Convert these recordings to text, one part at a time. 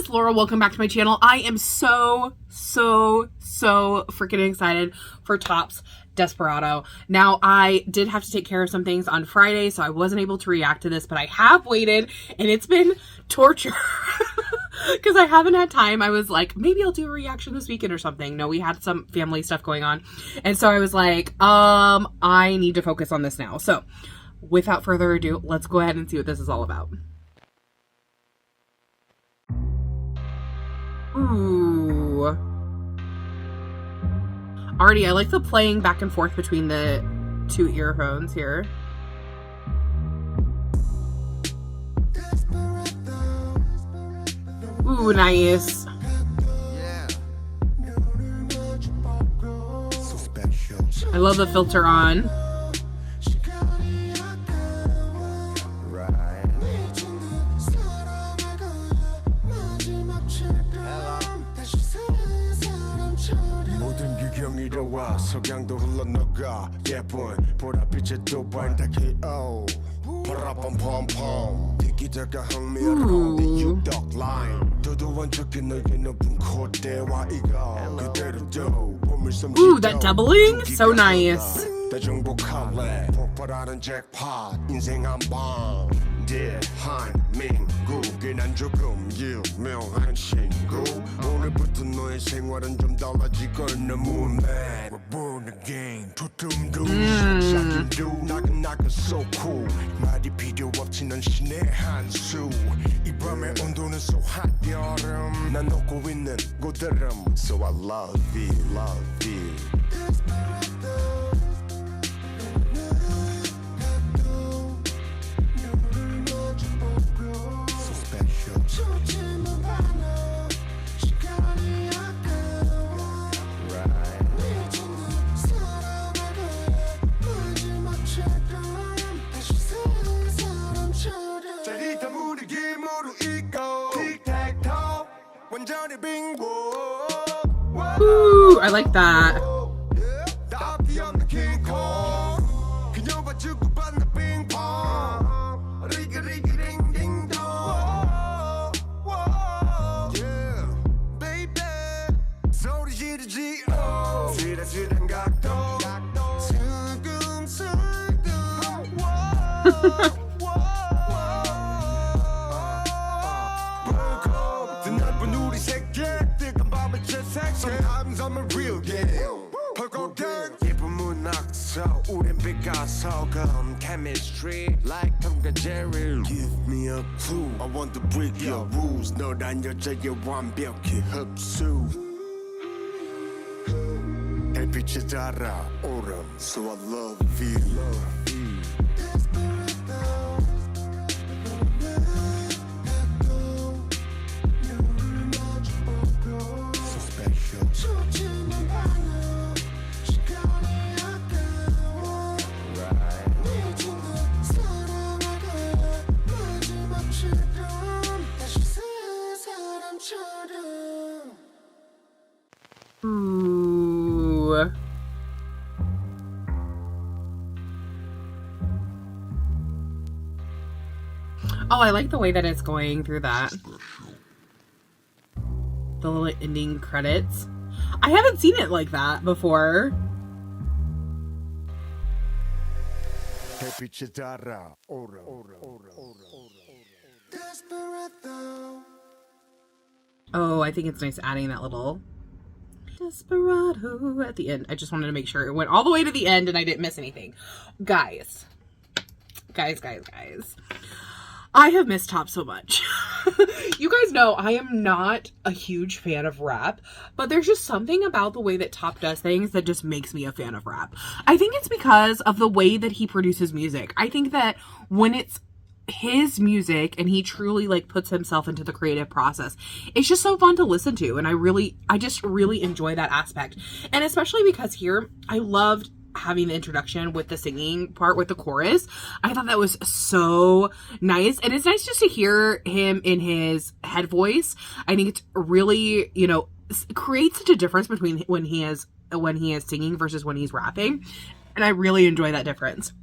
Flora, welcome back to my channel. I am so freaking excited for T.O.P's Desperado. Now, I did have to take care of some things on Friday, so I wasn't able to react to this, but I have waited, and it's been torture because I haven't had time. I was like, maybe I'll do a reaction this weekend or something. No, we had some family stuff going on, and so I was like, I need to focus on this now. So, without further ado, let's go ahead and see what this is all about. Ooh. Already, I like the playing back and forth between the two earphones here. Ooh, nice. I love the filter on. 석양도 흘러나가 예쁜 보랏빛의 두 발 다 K.O. 파라밤밤밤 비기다가 흥미로운 네 육덕 라인 두두한 척이 너의 높은 콧대와 이거 그대로도 몸을 섬기고 Ooh, that doubling? So nice. 대정복할래 폭발하는 잭팟 인생 한방 대한민국에 난 조금 유명한 친구 오늘부터 너의 생활은 좀 달라질 걸 너무 mad We're born again 도tum도 사진도 나긋나긋 so cool 말이 필요 없지 넌 신의 한수 이 밤의 온도는 so hot 여름 난 녹고 있는 고드름 So I love you, love you Ooh, I like that. Sometimes I'm a real game. 예쁜 문학서 우린 피카소금 chemistry like Tom과 Jerry. Give me a clue. I want to break your rules. 너란 여자의 완벽히 흡수. 햇빛에 달아오름. So I love you. Ooh. Oh, I like the way that it's going through that. The little ending credits. I haven't seen it like that before. Oh, I think it's nice adding that little Desperado at the end. I just wanted to make sure it went all the way to the end and I didn't miss anything. Guys. I have missed T.O.P so much. You guys know I am not a huge fan of rap, but there's just something about the way that T.O.P does things that just makes me a fan of rap. I think it's because of the way that he produces music. I think that when it's his music and he truly like puts himself into the creative process, it's just so fun to listen to, and I just really enjoy that aspect. And especially because here I loved having the introduction with the singing part with the chorus. I thought that was so nice, and it's nice just to hear him in his head voice. I think it's really, you know, creates such a difference between when he is singing versus when he's rapping, and I really enjoy that difference.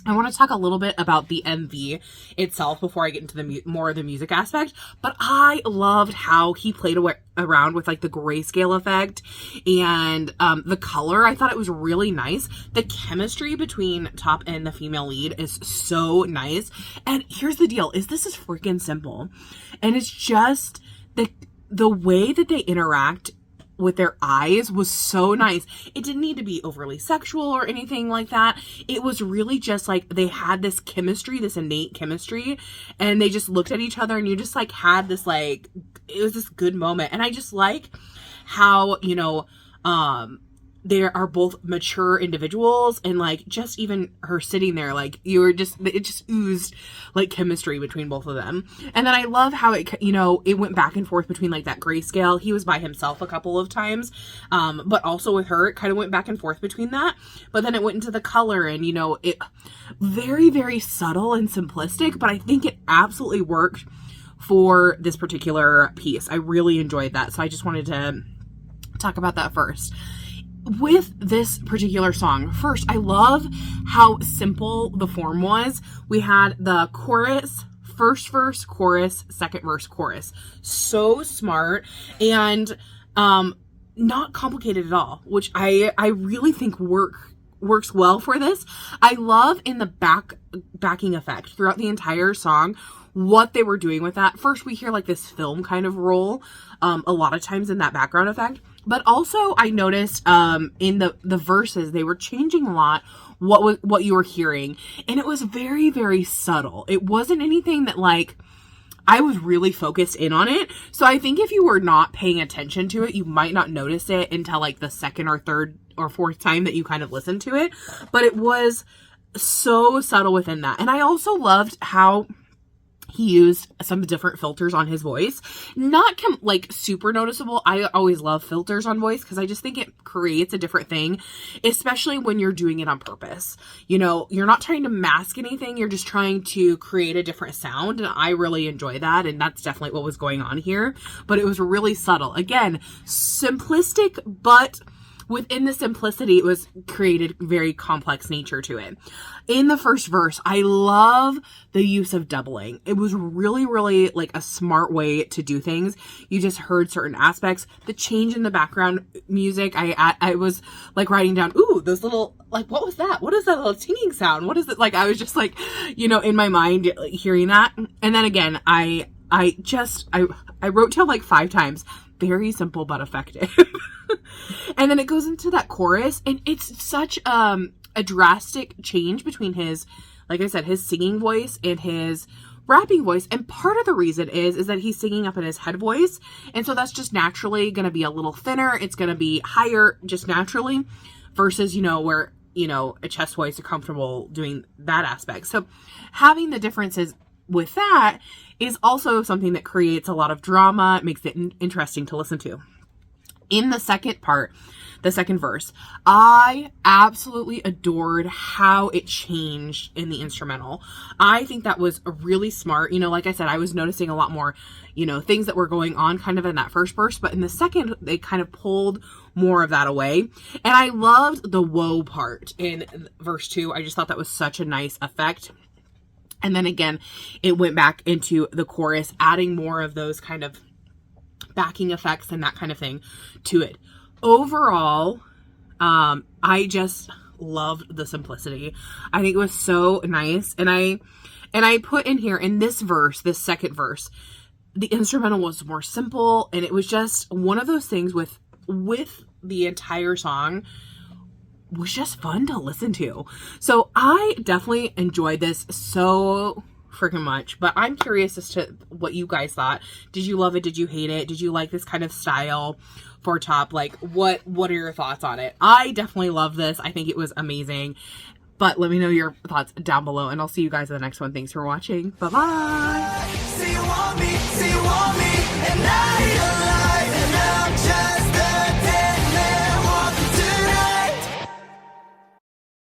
I want to talk a little bit about the MV itself before I get into the more of the music aspect, but I loved how he played around with like the grayscale effect and the color. I thought it was really nice. The chemistry between T.O.P and the female lead is so nice. And here's the deal, is this is freaking simple. And it's just the way that they interact with their eyes was so nice. It didn't need to be overly sexual or anything like that. It was really just like they had this chemistry, this innate chemistry, and they just looked at each other and you just like had this like, it was this good moment. And I just like how, you know, they are both mature individuals, and like just even her sitting there, like you were just, it just oozed like chemistry between both of them. And then I love how it, you know, it went back and forth between like that grayscale. He was by himself a couple of times, but also with her, it kind of went back and forth between that. But then it went into the color, and you know, it very, very subtle and simplistic, but I think it absolutely worked for this particular piece. I really enjoyed that. So I just wanted to talk about that first. With this particular song, first, I love how simple the form was. We had the chorus, first verse, chorus, second verse, chorus. So smart and not complicated at all, which I really think works well for this. I love in the backing effect throughout the entire song what they were doing with that. First, we hear like this film kind of roll a lot of times in that background effect. But also I noticed in the verses, they were changing a lot what you were hearing. And it was very, very subtle. It wasn't anything that like I was really focused in on it. So I think if you were not paying attention to it, you might not notice it until like the second or third or fourth time that you kind of listened to it. But it was so subtle within that. And I also loved how he used some different filters on his voice. Not like super noticeable. I always love filters on voice because I just think it creates a different thing, especially when you're doing it on purpose. You know, you're not trying to mask anything. You're just trying to create a different sound. And I really enjoy that. And that's definitely what was going on here. But it was really subtle. Again, simplistic, but within the simplicity, it was created very complex nature to it. In the first verse, I love the use of doubling. It was really, really like a smart way to do things. You just heard certain aspects. The change in the background music, I was like writing down, ooh, those little, like, what was that? What is that little tinging sound? What is it? Like, I was just like, you know, in my mind hearing that. And then again, I wrote down like 5 times, very simple but effective. And then it goes into that chorus, and it's such a drastic change between his, like I said, his singing voice and his rapping voice. And part of the reason is that he's singing up in his head voice. And so that's just naturally going to be a little thinner. It's going to be higher just naturally versus, you know, where, you know, a chest voice is comfortable doing that aspect. So having the differences with that is also something that creates a lot of drama. It makes it interesting to listen to. In the second part, the second verse, I absolutely adored how it changed in the instrumental. I think that was really smart. You know, like I said, I was noticing a lot more, you know, things that were going on kind of in that first verse, but in the second, they kind of pulled more of that away. And I loved the whoa part in verse 2. I just thought that was such a nice effect. And then again, it went back into the chorus, adding more of those kind of backing effects and that kind of thing to it. Overall, I just loved the simplicity. I think it was so nice. And I put in here in this verse, this second verse, the instrumental was more simple, and it was just one of those things with the entire song was just fun to listen to. So I definitely enjoyed this so freaking much, but I'm curious as to what you guys thought. Did you love it? Did you hate it? Did you like this kind of style for T.O.P? Like, what are your thoughts on it? I definitely love this. I think it was amazing. But let me know your thoughts down below, and I'll see you guys in the next one. Thanks for watching. Bye-bye.